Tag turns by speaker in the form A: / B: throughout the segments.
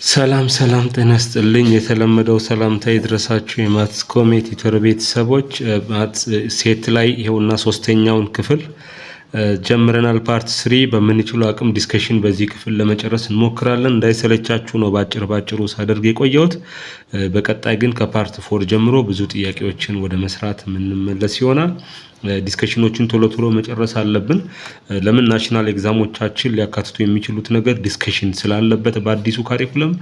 A: ሰላም ጤና ይስጥልኝ። የተለመደው ሰላምታ ይድረሳችሁ የማትስ ኮሜዲተር ቤተሰቦች። ማትስ ሴት ላይ ይሄውና ሶስተኛውን ክፍል ጀምረናል። ፓርት 3 በምንችለው አቅም ዲስከሽን በዚህ ክፍል ለመጨረስ እንሞክራለን። እንዳይሰለቻችሁ ነው ባጭሩ ሳደርግ የቆየሁት። በቀጣይ ግን ከፓርት 4 ጀምሮ ብዙ ጥያቄዎችን ወደ መስራት የምንመለስ ይሆናል። ዲስከሽኖችን ቶሎ መጨረስ አለብን። ለምን ናሽናል ኤግዛሞቻችን ሊያካትቱ የሚችሉት ነገር ዲስከሽን ስላለበት በአዲሱ ካሪኩለም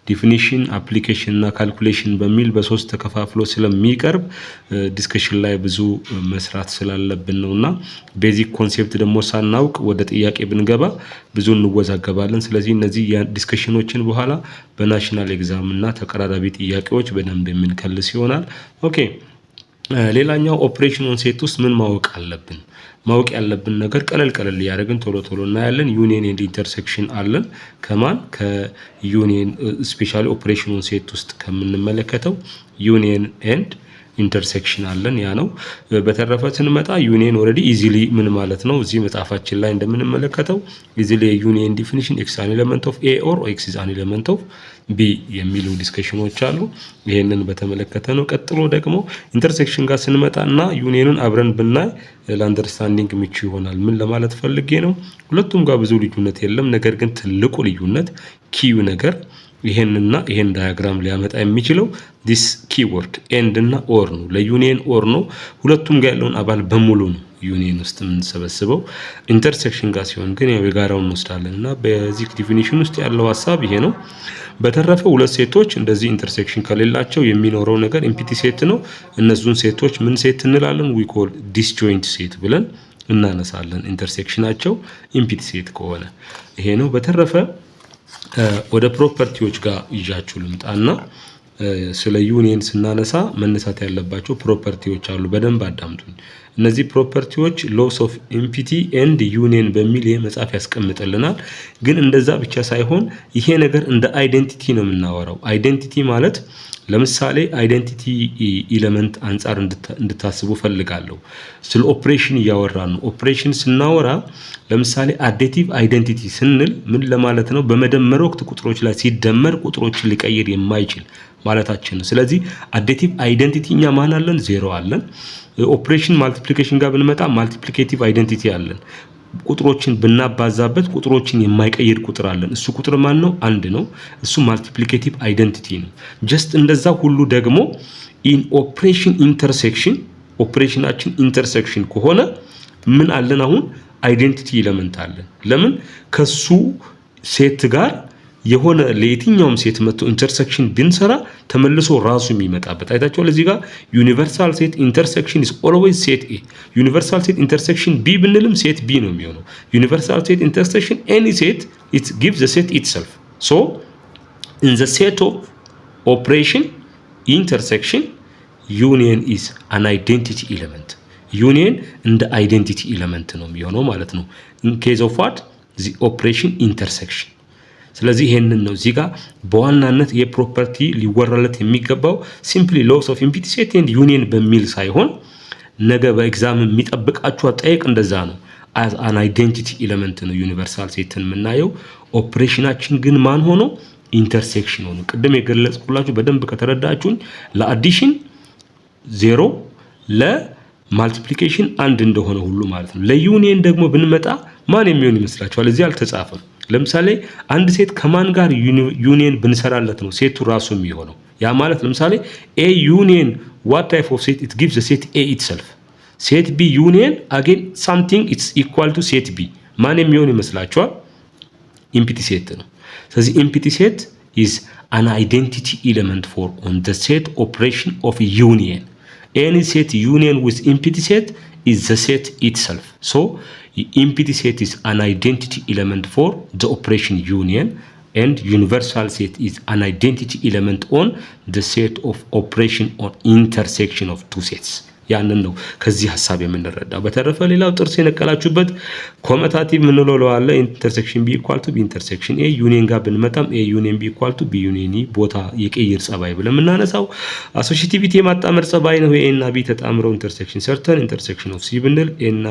A: ዲፊኒሽን፣ አፕሊኬሽን እና ካልኩሌሽን በሚል በሶስት ተከፋፍሎ ስለሚቀርብ ዲስከሽን ላይ ብዙ መስራት ስላለብን ነውና ቤዚክ ኮንሴፕት ደግሞ ሳናውቅ ወደ ጥያቄ ብንገባ ብዙ እንወዛገባለን። ስለዚህ እነዚህ ዲስከሽኖችን በኋላ በናሽናል ኤግዛም እና ተቀራራቢ ጥያቄዎች በደንብ የምንከልስ ይሆናል። ኦኬ። ሌላኛው ኦፕሬሽን ኦን ሴት ውስጥ ምን ማወቅ አለብን? ማወቅ ያለብን ነገር ቀለል ያደረግን ቶሎ እናያለን። ዩኒየን ኤንድ ኢንተርሴክሽን አለን። ከማን ከዩኒየን ስፔሻሊ ኦፕሬሽን ኦን ሴት ውስጥ ከምንመለከተው ዩኒየን ኤንድ ኢንተርሴክሽን አለን። ያ ነው። በተረፈ ስንመጣ ዩኒየን ኦልሬዲ ኢዚሊ ምን ማለት ነው? እዚህ መጽሐፋችን ላይ እንደምንመለከተው ኢዚሊ ዩኒየን ዲፊኒሽን ኤክስ አን ኤሌመንት ኦፍ ኤ ኦር ኤክስ ኢዝ አን ኤሌመንት ኦፍ ቢ የሚሉ ዲስከሽኖች አሉ። ይሄንን በተመለከተ ነው። ቀጥሎ ደግሞ ኢንተርሴክሽን ጋር ስንመጣና ዩኒየንን አብረን ብናይ ለአንደርስታንዲንግ ምቹ ይሆናል። ምን ለማለት ፈልጌ ነው? ሁለቱም ጋር ብዙ ልዩነት የለም። ነገር ግን ትልቁ ልዩነት ኪዩ ነገር ይሄንና ይሄን ዳያግራም ሊያመጣ የሚችለው ዲስ ኪወርድ ኤንድ እና ኦር ነው። ለዩኒየን ኦር ነው። ሁለቱም ጋር ያለውን አባል በሙሉ ነው ዩኒየን ውስጥ የምንሰበስበው። ኢንተርሴክሽን ጋር ሲሆን ግን ያው የጋራውን እንወስዳለንና በዚህ ዲፊኒሽን ውስጥ ያለው ሐሳብ ይሄ ነው። በተረፈ ሁለት ሴቶች እንደዚህ ኢንተርሴክሽን ከሌላቸው የሚኖረው ነገር ኢምፒቲ ሴት ነው። እነሱን ሴቶች ምን ሴት እንላለን? ዊ ኮል ዲስጆይንት ሴት ብለን እናነሳለን። ኢንተርሴክሽናቸው ኢምፒቲ ሴት ከሆነ ይሄ ነው። በተረፈ ወደ ፕሮፐርቲዎች ጋር ይዣችሁ ልምጣና ስለ ዩኒየን ስናነሳ መነሳት ያለባቸው ፕሮፐርቲዎች አሉ። በደንብ አዳምጡኝ። እነዚህ ፕሮፐርቲዎች ሎስ ኦፍ ኢምፒቲ ኤንድ ዩኒየን በሚል ይሄ መጽሐፍ ያስቀምጥልናል። ግን እንደዛ ብቻ ሳይሆን ይሄ ነገር እንደ አይዴንቲቲ ነው የምናወራው። አይዴንቲቲ ማለት ለምሳሌ አይዴንቲቲ ኤሌመንት አንፃር እንድታስቡ ፈልጋለሁ። ስለ ኦፕሬሽን እያወራን ነው። ኦፕሬሽን ስናወራ ለምሳሌ አዴቲቭ አይዴንቲቲ ስንል ምን ለማለት ነው? በመደመር ወቅት ቁጥሮች ላይ ሲደመር ቁጥሮችን ሊቀይር የማይችል ማለታችን ነው። ስለዚህ አዴቲቭ አይዴንቲቲ እኛ ማን አለን? ዜሮ አለን። ኦፕሬሽን ማልቲፕሊኬሽን ጋር ብንመጣ ማልቲፕሊኬቲቭ አይዴንቲቲ አለን። ቁጥሮችን ብናባዛበት ቁጥሮችን የማይቀይር ቁጥር አለን። እሱ ቁጥር ማን ነው? አንድ ነው። እሱ ማልቲፕሊኬቲቭ አይዴንቲቲ ነው። ጀስት እንደዛ ሁሉ ደግሞ ኢን ኦፕሬሽን ኢንተርሴክሽን ኦፕሬሽናችን ኢንተርሴክሽን ከሆነ ምን አለን? አሁን አይዴንቲቲ ኤሌመንት አለን። ለምን? ከሱ ሴት ጋር የሆነ ለየትኛውም ሴት መጥቶ ኢንተርሴክሽን ብንሰራ ተመልሶ ራሱ የሚመጣበት አይታችኋል። እዚህ ጋር ዩኒቨርሳል ሴት ኢንተርሴክሽን ኢዝ ኦልዌይዝ ሴት ኤ። ዩኒቨርሳል ሴት ኢንተርሴክሽን ቢ ብንልም ሴት ቢ ነው የሚሆነው። ዩኒቨርሳል ሴት ኢንተርሴክሽን ኤኒ ሴት ኢት ጊቭስ ዘ ሴት ኢትሰልፍ። ሶ ኢን ዘ ሴት ኦፍ ኦፕሬሽን ኢንተርሴክሽን ዩኒየን ኢዝ አን አይዴንቲቲ ኤሌመንት። ዩኒየን እንደ አይዴንቲቲ ኤሌመንት ነው የሚሆነው ማለት ነው። ኢን ኬዝ ኦፍ ዋት ዘ ኦፕሬሽን ኢንተርሴክሽን። ስለዚህ ይሄንን ነው እዚህ ጋር በዋናነት የፕሮፐርቲ ሊወራለት የሚገባው ሲምፕሊ ሎስ ኦፍ ኢምፒቲ ሴት ኤንድ ዩኒየን በሚል ሳይሆን ነገ በኤግዛም የሚጠብቃችሁ አጠያየቅ እንደዛ ነው። አዝ አን አይዴንቲቲ ኤሌመንት ነው ዩኒቨርሳል ሴትን የምናየው። ኦፕሬሽናችን ግን ማን ሆኖ? ኢንተርሴክሽን ሆኖ። ቅድም የገለጽኩላችሁ በደንብ ከተረዳችሁኝ ለአዲሽን 0 ለማልቲፕሊኬሽን 1 እንደሆነ ሁሉ ማለት ነው። ለዩኒየን ደግሞ ብንመጣ ማን የሚሆን ይመስላችኋል? እዚህ አልተጻፈም። ለምሳሌ አንድ ሴት ከማን ጋር ዩኒየን ብንሰራለት ነው ሴቱ ራሱ የሚሆነው? ያ ማለት ለምሳሌ ኤ ዩኒየን what type of set it gives the set A itself. set B union again something it's equal to set B ማን የሚሆን ይመስላችኋል? ኢምፒቲ ሴት ነው። ስለዚህ ኢምፒቲ ሴት is an identity element for on the set operation of union. Any set union with empty set is the set itself. So empty set is an identity element for the operation union, and universal set is an identity element on the set of operation on intersection of two sets. ያንን ነው ከዚህ ሐሳብ የምንረዳው። በተረፈ ሌላው ጥርስ የነቀላችሁበት ኮመታቲቭ ምን ነው አለ ኢንተርሴክሽን ቢ ኢኳል ቱ ቢ ኢንተርሴክሽን ኤ ዩኒየን ጋር ብንመጣም ኤ ዩኒየን ቢ ኢኳል ቱ ቢ ዩኒየን ኢ ቦታ የቀይር ጸባይ ብለን የምናነሳው አሶሺቲቪቲ የማጣመር ጸባይ ነው። ኤ እና ቢ ተጣምረው ኢንተርሴክሽን ሰርተን ኢንተርሴክሽን ኦፍ ሲ ብንል ኤ እና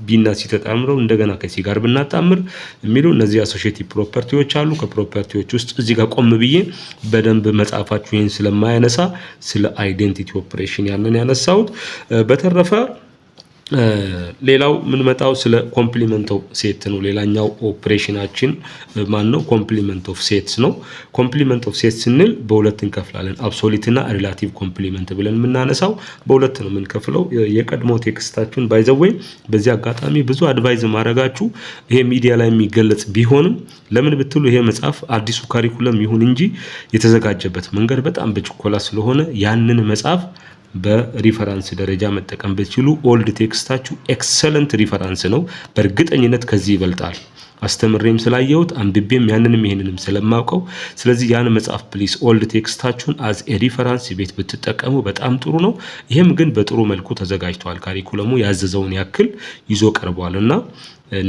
A: ቢ እና ሲ ተጣምረው እንደገና ከሲ ጋር ብናጣምር የሚሉ እነዚህ አሶሺዬቲቭ ፕሮፐርቲዎች አሉ። ከፕሮፐርቲዎች ውስጥ እዚህ ጋር ቆም ብዬ በደንብ መጻፋችሁ ይሄን ስለማያነሳ ስለ አይዴንቲቲ ኦፕሬሽን ያንን ያነሳሁት። በተረፈ ሌላው ምን መጣው ስለ ኮምፕሊመንት ኦፍ ሴት ነው። ሌላኛው ኦፕሬሽናችን ማን ነው? ኮምፕሊመንት ኦፍ ሴትስ ነው። ኮምፕሊመንት ኦፍ ሴት ስንል በሁለት እንከፍላለን። አብሶሉት እና ሪላቲቭ ኮምፕሊመንት ብለን የምናነሳው በሁለት ነው የምንከፍለው። የቀድሞ ቴክስታችሁን ባይ ዘ ዌይ በዚህ አጋጣሚ ብዙ አድቫይዝ ማድረጋችሁ ይሄ ሚዲያ ላይ የሚገለጽ ቢሆንም ለምን ብትሉ ይሄ መጽሐፍ አዲሱ ካሪኩለም ይሁን እንጂ የተዘጋጀበት መንገድ በጣም በችኮላ ስለሆነ ያንን መጽሐፍ በሪፈራንስ ደረጃ መጠቀም ብትችሉ ኦልድ ቴክስታችሁ ኤክሰለንት ሪፈራንስ ነው። በእርግጠኝነት ከዚህ ይበልጣል። አስተምሬም ስላየሁት አንብቤም ያንንም ይሄንንም ስለማውቀው፣ ስለዚህ ያን መጽሐፍ ፕሊስ ኦልድ ቴክስታችሁን አዝ ኤ ሪፈራንስ ቤት ብትጠቀሙ በጣም ጥሩ ነው። ይሄም ግን በጥሩ መልኩ ተዘጋጅቷል። ካሪኩለሙ ያዘዘውን ያክል ይዞ ቀርቧልና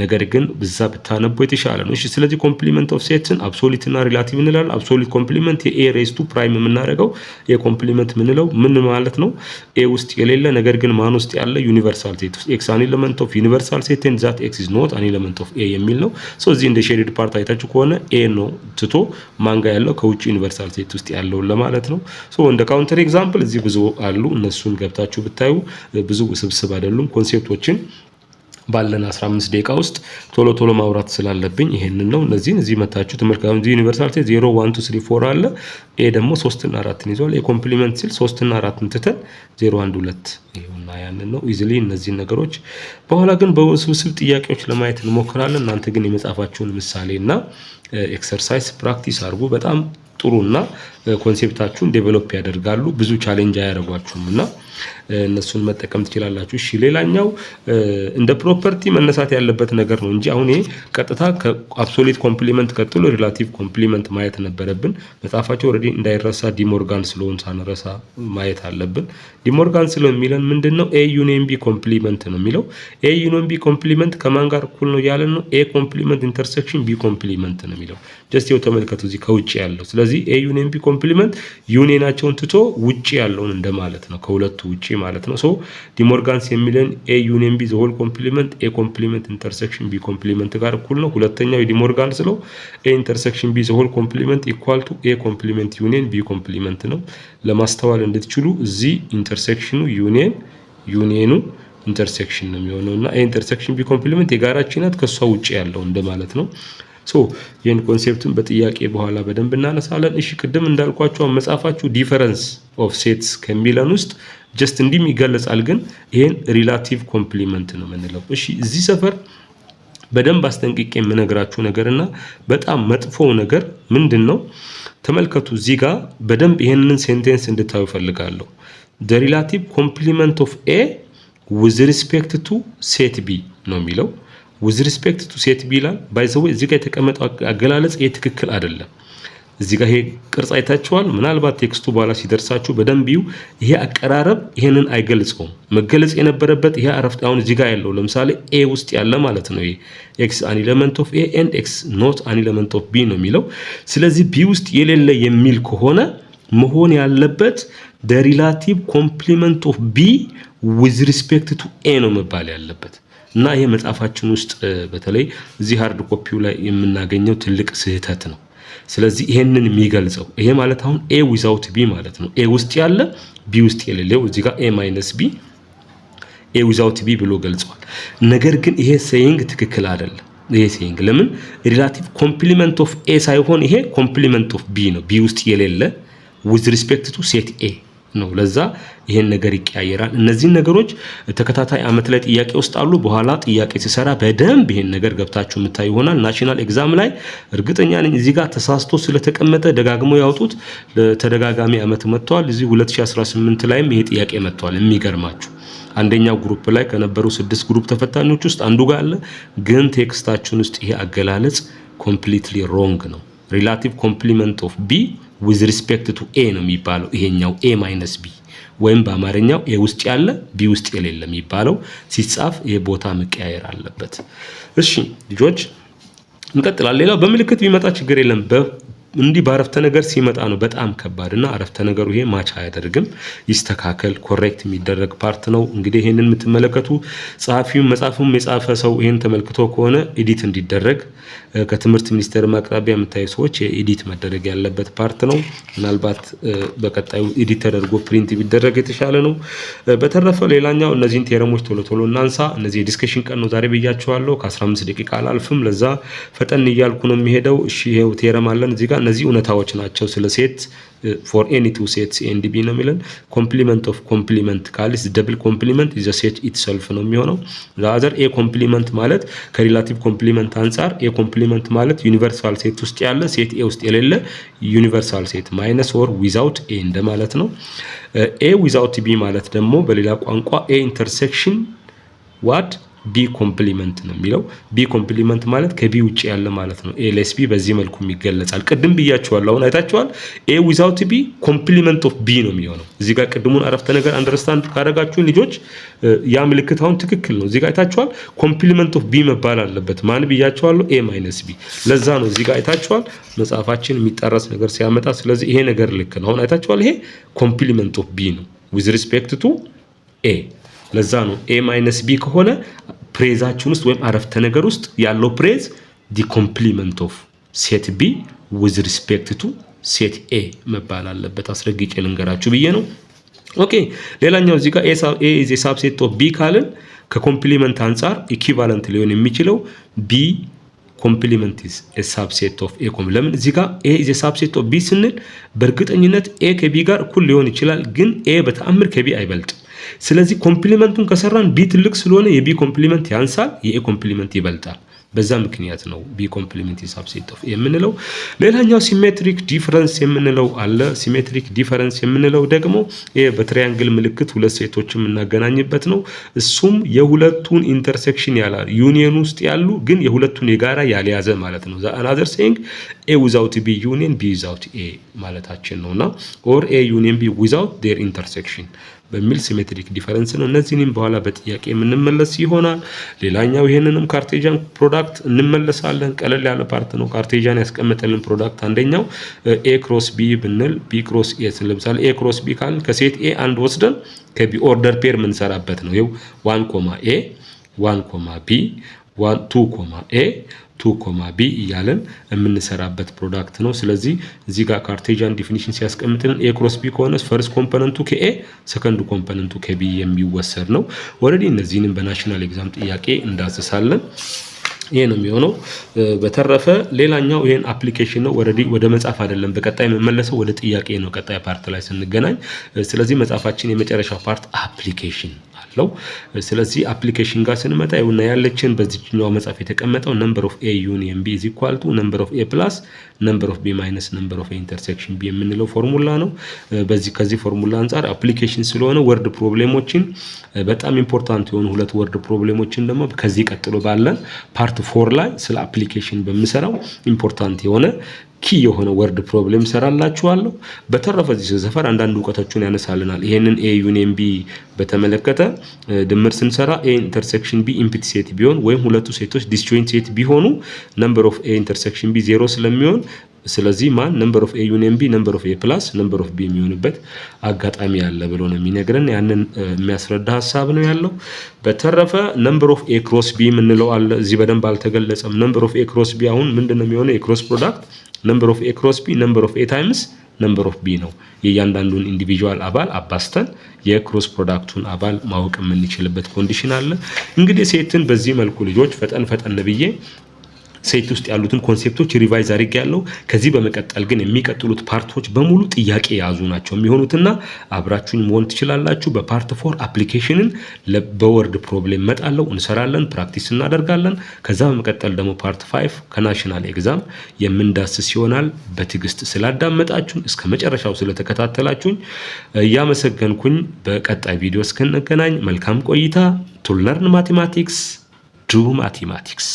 A: ነገር ግን በዛ ብታነቡ የተሻለ ነው። እሺ ስለዚህ ኮምፕሊመንት ኦፍ ሴትን አብሶሉት እና ሪላቲቭ እንላለን። አብሶሉት ኮምፕሊመንት ኤ ሬዝ ቱ ፕራይም የምናደርገው የኮምፕሊመንት ምንለው ምን ማለት ነው? ኤ ውስጥ የሌለ ነገር ግን ማን ውስጥ ያለ ዩኒቨርሳል ሴት ውስጥ ኤክስ አን ኤሌመንት ኦፍ ዩኒቨርሳል ሴት ኤንድ ዛት ኤክስ ኢዝ ኖት አን ኤሌመንት ኦፍ ኤ የሚል ነው። ሶ እዚህ እንደ ሼድድ ፓርት አይታችሁ ከሆነ ኤ ነው ትቶ ማንጋ ያለው ከውጭ ዩኒቨርሳል ሴት ውስጥ ያለው ለማለት ነው። ሶ እንደ ካውንተር ኤግዛምፕል እዚህ ብዙ አሉ። እነሱን ገብታችሁ ብታዩ ብዙ ውስብስብ አይደሉም። ኮንሴፕቶችን ባለን 15 ደቂቃ ውስጥ ቶሎ ቶሎ ማውራት ስላለብኝ ይሄንን ነው። እነዚህን እዚህ መታችሁ ተመልካቹ። እዚህ ዩኒቨርሳል ሴት 0 1 2 3 4 አለ። ኤ ደግሞ 3 እና 4ን ይዟል። የኮምፕሊመንት ሲል 3 እና 4ን ትተን 0 1 2 ይሁንና ያንን ነው። ኢዚሊ እነዚህን ነገሮች በኋላ ግን በውስብስብ ጥያቄዎች ለማየት እንሞክራለን። እናንተ ግን የመጻፋችሁን ምሳሌና ኤክሰርሳይዝ ፕራክቲስ አድርጉ። በጣም ጥሩና ኮንሴፕታችሁን ዴቨሎፕ ያደርጋሉ። ብዙ ቻሌንጅ አያደርጓችሁምና እነሱን መጠቀም ትችላላችሁ። እሺ ሌላኛው እንደ ፕሮፐርቲ መነሳት ያለበት ነገር ነው እንጂ አሁን ይሄ ቀጥታ ከአብሶሉት ኮምፕሊመንት ቀጥሎ ሪላቲቭ ኮምፕሊመንት ማየት ነበረብን። መጻፋቸው ኦሬዲ እንዳይረሳ ዲሞርጋን ስለሆነ ሳንረሳ ማየት አለብን። ዲሞርጋን ስለ የሚለን ምንድነው? ኤ ዩኒየን ቢ ኮምፕሊመንት ነው የሚለው። ኤ ዩኒየን ቢ ኮምፕሊመንት ከማን ጋር እኩል ነው ያለን ነው? ኤ ኮምፕሊመንት ኢንተርሴክሽን ቢ ኮምፕሊመንት ነው የሚለው። ጀስት ይኸው ተመልከቱ እዚህ ከውጭ ያለው። ስለዚህ ኤ ዩኒየን ቢ ኮምፕሊመንት ዩኒየናቸውን ትቶ ውጪ ያለውን እንደማለት ነው፣ ከሁለቱ ውጪ ማለት ነው። ሶ ዲሞርጋንስ የሚለን ኤ ዩኒየን ቢ ዘ ሆል ኮምፕሊመንት ኤ ኮምፕሊመንት ኢንተርሴክሽን ቢ ኮምፕሊመንት ጋር እኩል ነው። ሁለተኛው የዲሞርጋን ስለው ኤ ኢንተርሴክሽን ቢ ዘ ሆል ኮምፕሊመንት ኢኳል ቱ ኤ ኮምፕሊመንት ዩኒየን ቢ ኮምፕሊመንት ነው። ለማስተዋል እንድትችሉ እዚህ ኢንተርሴክሽኑ ዩኒየኑ ኢንተርሴክሽን ነው የሚሆነውና ኤ ኢንተርሴክሽን ቢ ኮምፕሊመንት የጋራችን ናት፣ ከሷ ውጪ ያለው እንደማለት ነው። ሶ ይሄን ኮንሴፕቱን በጥያቄ በኋላ በደንብ እናነሳለን። እሺ ቅድም እንዳልኳችሁ መጻፋችሁ ዲፈረንስ ኦፍ ሴትስ ከሚለን ውስጥ ጀስት እንዲህ ይገለጻል፣ ግን ይሄን ሪላቲቭ ኮምፕሊመንት ነው የምንለው። እሺ እዚህ ሰፈር በደንብ አስጠንቅቄ የምነግራችሁ ነገርና በጣም መጥፎው ነገር ምንድነው? ተመልከቱ እዚህ ጋር በደንብ ይሄንን ሴንቴንስ እንድታዩ ፈልጋለሁ። the relative complement of A with respect to set B ነው የሚለው። with respect to set B ይላል። ባይ ዘ ወይ እዚህ ጋር የተቀመጠው አገላለጽ ትክክል አይደለም። እዚህ ጋር ይሄ ቅርጽ አይታችኋል። ምናልባት ቴክስቱ በኋላ ሲደርሳችሁ በደንብ ይዩ። ይሄ አቀራረብ ይሄንን አይገልጸውም። መገለጽ የነበረበት ይሄ አረፍት አሁን እዚህ ጋር ያለው ለምሳሌ ኤ ውስጥ ያለ ማለት ነው። ይሄ ኤክስ አን ኤሌመንት ኦፍ ኤ ኤንድ ኤክስ ኖት አን ኤሌመንት ኦፍ ቢ ነው የሚለው። ስለዚህ ቢ ውስጥ የሌለ የሚል ከሆነ መሆን ያለበት the relative complement of B with respect to A ነው መባል ያለበት እና ይሄ መጽሐፋችን ውስጥ በተለይ እዚህ ሃርድ ኮፒው ላይ የምናገኘው ትልቅ ስህተት ነው። ስለዚህ ይሄንን የሚገልጸው ይሄ ማለት አሁን A without B ማለት ነው። A ውስጥ ያለ B ውስጥ የሌለው እዚህ ጋር A minus B A without B ብሎ ገልጿል። ነገር ግን ይሄ ሴይንግ ትክክል አይደለም። ይሄ ሴይንግ ለምን ሪላቲቭ ኮምፕሊመንት ኦፍ A ሳይሆን ይሄ ኮምፕሊመንት ኦፍ B ነው። B ውስጥ የሌለ with respect to set A ነው። ለዛ ይሄን ነገር ይቀያየራል። እነዚህ ነገሮች ተከታታይ አመት ላይ ጥያቄ ውስጥ አሉ። በኋላ ጥያቄ ሲሰራ በደንብ ይሄን ነገር ገብታችሁ የምታዩ ይሆናል። ናሽናል ኤግዛም ላይ እርግጠኛ ነኝ እዚህ ጋር ተሳስቶ ስለተቀመጠ ደጋግሞ ያውጡት ተደጋጋሚ አመት መጥቷል። እዚህ 2018 ላይም ይሄ ጥያቄ መጥቷል። የሚገርማችሁ አንደኛው ግሩፕ ላይ ከነበሩ 6 ግሩፕ ተፈታኞች ውስጥ አንዱ ጋር አለ። ግን ቴክስታችን ውስጥ ይሄ አገላለጽ ኮምፕሊትሊ ሮንግ ነው። ሪላቲቭ ኮምፕሊመንት ኦፍ ቢ with respect to A ነው የሚባለው። ይሄኛው A minus B ወይም በአማርኛው A ውስጥ ያለ B ውስጥ የሌለ የሚባለው ሲጻፍ የቦታ መቀያየር አለበት። እሺ ልጆች እንቀጥላለን። ሌላው በምልክት ቢመጣ ችግር የለም። እንዲህ በአረፍተ ነገር ሲመጣ ነው በጣም ከባድና አረፍተ ነገሩ ይሄ ማች አያደርግም። ይስተካከል፣ ኮሬክት የሚደረግ ፓርት ነው። እንግዲህ ይሄንን የምትመለከቱ ጸሐፊው መጽሐፉም የጻፈ ሰው ይሄን ተመልክቶ ከሆነ ኤዲት እንዲደረግ ከትምህርት ሚኒስቴር ማቅረቢያ የምታዩ ሰዎች ኤዲት መደረግ ያለበት ፓርት ነው። ምናልባት በቀጣዩ ኤዲት ተደርጎ ፕሪንት ቢደረግ የተሻለ ነው። በተረፈ ሌላኛው እነዚህን ቴረሞች ቶሎ እናንሳ። እነዚህ የዲስከሽን ቀን ነው ዛሬ ብያቸዋለሁ። ከ15 ደቂቃ አላልፍም። ለዛ ፈጠን እያልኩ ነው የሚሄደው። እሺ ይሄው ቴረም አለን እዚህ ጋር። እነዚህ እውነታዎች ናቸው ስለ ሴት for any two sets A and B ነው የሚለን። ኮምፕሊመንት ኦፍ ኮምፕሊመንት ካሊስ ደብል ኮምፕሊመንት ኢዝ ሴት ኢትሰልፍ ነው የሚሆነው። ዛዘር ኤ ኮምፕሊመንት ማለት ከሪላቲቭ ኮምፕሊመንት አንፃር ኤ ኮምፕሊመንት ማለት ዩኒቨርሳል ሴት ውስጥ ያለ ሴት ኤ ውስጥ የሌለ ዩኒቨርሳል ሴት ማይነስ ኦር ዊዛውት ኤ እንደማለት ነው። ኤ ዊዛውት ቢ ማለት ደግሞ በሌላ ቋንቋ ኤ ኢንተርሴክሽን ዋት ቢ ኮምፕሊመንት ነው የሚለው። ቢ ኮምፕሊመንት ማለት ከቢ ውጭ ያለ ማለት ነው። ኤ ሌስ ቢ በዚህ መልኩ ይገለጻል። ቅድም ብያችኋለሁ፣ አሁን አይታችኋል። ኤ ዊዛውት ቢ ኮምፕሊመንት ኦፍ ቢ ነው የሚሆነው። እዚህ ጋር ቅድሙን አረፍተ ነገር አንደርስታንድ ካደረጋችሁ ልጆች ያ ምልክት አሁን ትክክል ነው። እዚህ ጋር አይታችኋል። ኮምፕሊመንት ኦፍ ቢ መባል አለበት። ማን ብያችኋለሁ? ኤ ማይነስ ቢ። ለዛ ነው እዚህ ጋር አይታችኋል መጽሐፋችን የሚጣረስ ነገር ሲያመጣ። ስለዚህ ይሄ ነገር ልክ ነው። አሁን አይታችኋል። ይሄ ኮምፕሊመንት ኦፍ ቢ ነው ዊዝ ሪስፔክት ቱ ኤ። ለዛ ነው ኤ ማይነስ ቢ ከሆነ ፕሬዛችን ውስጥ ወይም አረፍተ ነገር ውስጥ ያለው ፕሬዝ ዲ ኮምፕሊመንት ኦፍ ሴት ቢ ዊዝ ሪስፔክት ቱ ሴት ኤ መባል አለበት። አስረግጬ ልንገራችሁ ብዬ ነው። ኦኬ ሌላኛው እዚህ ጋር ኤ ኢዝ ኤ ሳብሴት ኦፍ ቢ ካልን ከኮምፕሊመንት አንፃር ኢኩቫለንት ሊሆን የሚችለው ቢ ኮምፕሊመንት ኢዝ ኤ ሳብሴት ኦፍ ኤ። ለምን እዚህ ጋር ኤ ኢዝ ኤ ሳብሴት ኦፍ ቢ ስንል በእርግጠኝነት ኤ ከቢ ጋር እኩል ሊሆን ይችላል፣ ግን ኤ በተአምር ከቢ አይበልጥም። ስለዚህ ኮምፕሊመንቱን ከሰራን ቢ ትልቅ ስለሆነ የቢ ኮምፕሊመንት ያንሳል፣ የኤ ኮምፕሊመንት ይበልጣል። በዛ ምክንያት ነው ቢ ኮምፕሊመንት ኢዝ ሳብሴት ኦፍ ኤ የምንለው። ሌላኛው ሲሜትሪክ ዲፈረንስ የምንለው አለ። ሲሜትሪክ ዲፈረንስ የምንለው ደግሞ በትሪያንግል ምልክት ሁለት ሴቶችን የምናገናኝበት ነው። እሱም የሁለቱን ኢንተርሴክሽን ያላል ዩኒየን ውስጥ ያሉ ግን የሁለቱን የጋራ ያልያዘ ማለት ነው። አናዘር ሴይንግ ኤ ዊዛውት ቢ ዩኒየን ቢ ዊዛውት ኤ ማለታችን ነውና ኦር ኤ ዩኒየን ቢ ዊዛውት ዴር ኢንተርሴክሽን በሚል ሲሜትሪክ ዲፈረንስ ነው። እነዚህንም በኋላ በጥያቄ የምንመለስ ይሆናል። ሌላኛው ይሄንንም ካርቴዣን ፕሮዳክት እንመለሳለን። ቀለል ያለ ፓርት ነው። ካርቴዣን ያስቀመጠልን ፕሮዳክት አንደኛው ኤ ክሮስ ቢ ብንል ቢ ክሮስ ኤ ለምሳሌ ኤ ክሮስ ቢ ካልን ከሴት ኤ አንድ ወስደን ከቢ ኦርደር ፔር የምንሰራበት ነው። ይኸው 1 ኮማ ኤ 1 ኮማ ቢ 2 ኮማ ኤ 2 ኮማ ቢ እያለን የምንሰራበት ፕሮዳክት ነው። ስለዚህ እዚህ ጋር ካርቴዣን ዲፊኒሽን ሲያስቀምጥልን ኤ ክሮስ ቢ ከሆነ ፈርስት ኮምፖነንቱ ከኤ ሰከንድ ኮምፖነንቱ ከቢ የሚወሰድ ነው። ኦልሬዲ እነዚህንም በናሽናል ኤግዛም ጥያቄ እንዳስሳለን። ይሄ ነው የሚሆነው። በተረፈ ሌላኛው ይሄን አፕሊኬሽን ነው። ወደ መጻፍ አይደለም በቀጣይ የምመለሰው ወደ ጥያቄ ነው ቀጣይ ፓርት ላይ ስንገናኝ። ስለዚህ መጻፋችን የመጨረሻው ፓርት አፕሊኬሽን አለው። ስለዚህ አፕሊኬሽን ጋር ስንመጣ ይሁንና ያለችን በዚህኛው መጻፍ የተቀመጠው ነምበር ኦፍ ኤ ዩኒየን ቢ ኢዝ ኢኳል ቱ ነምበር ኦፍ ኤ ፕላስ ነምበር ኦፍ ቢ ማይነስ ነምበር ኦፍ ኤ ኢንተርሴክሽን ቢ የምንለው ፎርሙላ ነው። ከዚህ ፎርሙላ አንፃር አፕሊኬሽን ስለሆነ ወርድ ፕሮብሌሞችን በጣም ኢምፖርታንት የሆኑ ሁለት ወርድ ፕሮብሌሞችን ደግሞ ከዚህ ቀጥሎ ባለን ፓርት 4 ላይ ስለ አፕሊኬሽን በሚሰራው ኢምፖርታንት የሆነ ኪ የሆነ ወርድ ፕሮብሌም ሰራላችኋለሁ። በተረፈ እዚህ ሰፈር አንዳንድ እውቀቶችን ያነሳልናል። ይሄንን ኤ ዩኒየን ቢ በተመለከተ ድምር ስንሰራ ኤ ኢንተርሴክሽን ቢ ኢምፕቲ ሴት ቢሆን ወይም ሁለቱ ሴቶች ዲስጆይንት ሴት ቢሆኑ ነምበር ኦፍ ኤ ኢንተርሴክሽን ቢ 0 ስለሚሆን ስለዚህ ማን ነምበር ኦፍ ኤ ዩኒየን ቢ ነምበር ኦፍ ኤ ፕላስ ነምበር ኦፍ ቢ የሚሆንበት አጋጣሚ ያለ ብሎ ነው የሚነግረን። ያንን የሚያስረዳ ሐሳብ ነው ያለው። በተረፈ ነምበር ኦፍ ኤ ክሮስ ቢ የምንለው አለ። እዚህ በደንብ አልተገለጸም። ነምበር ኦፍ ኤ ክሮስ ቢ አሁን ምንድነው የሚሆነው? የክሮስ ፕሮዳክት ነምበር ኦፍ ኤ ክሮስ ቢ ነምበር ኦፍ ኤ ታይምስ ነምበር ኦፍ ቢ ነው። የእያንዳንዱን ኢንዲቪጁዋል አባል አባስተን የክሮስ ፕሮዳክቱን አባል ማወቅ የምንችልበት ኮንዲሽን አለ። እንግዲህ ሴትን በዚህ መልኩ ልጆች ፈጠን ብዬ ሴት ውስጥ ያሉትን ኮንሴፕቶች ሪቫይዝ አድርጌያለሁ። ከዚህ በመቀጠል ግን የሚቀጥሉት ፓርቶች በሙሉ ጥያቄ የያዙ ናቸው የሚሆኑትና አብራችሁኝ መሆን ትችላላችሁ። በፓርት 4 አፕሊኬሽንን በወርድ ፕሮብሌም መጣለው እንሰራለን፣ ፕራክቲስ እናደርጋለን። ከዛ በመቀጠል ደግሞ ፓርት 5 ከናሽናል ኤግዛም የምንዳስስ ይሆናል። በትዕግስት ስላዳመጣችሁኝ እስከ መጨረሻው ስለተከታተላችሁኝ እያመሰገንኩኝ በቀጣይ ቪዲዮ እስክንገናኝ መልካም ቆይታ። ቱ ለርን ማቴማቲክስ ዱ ማቴማቲክስ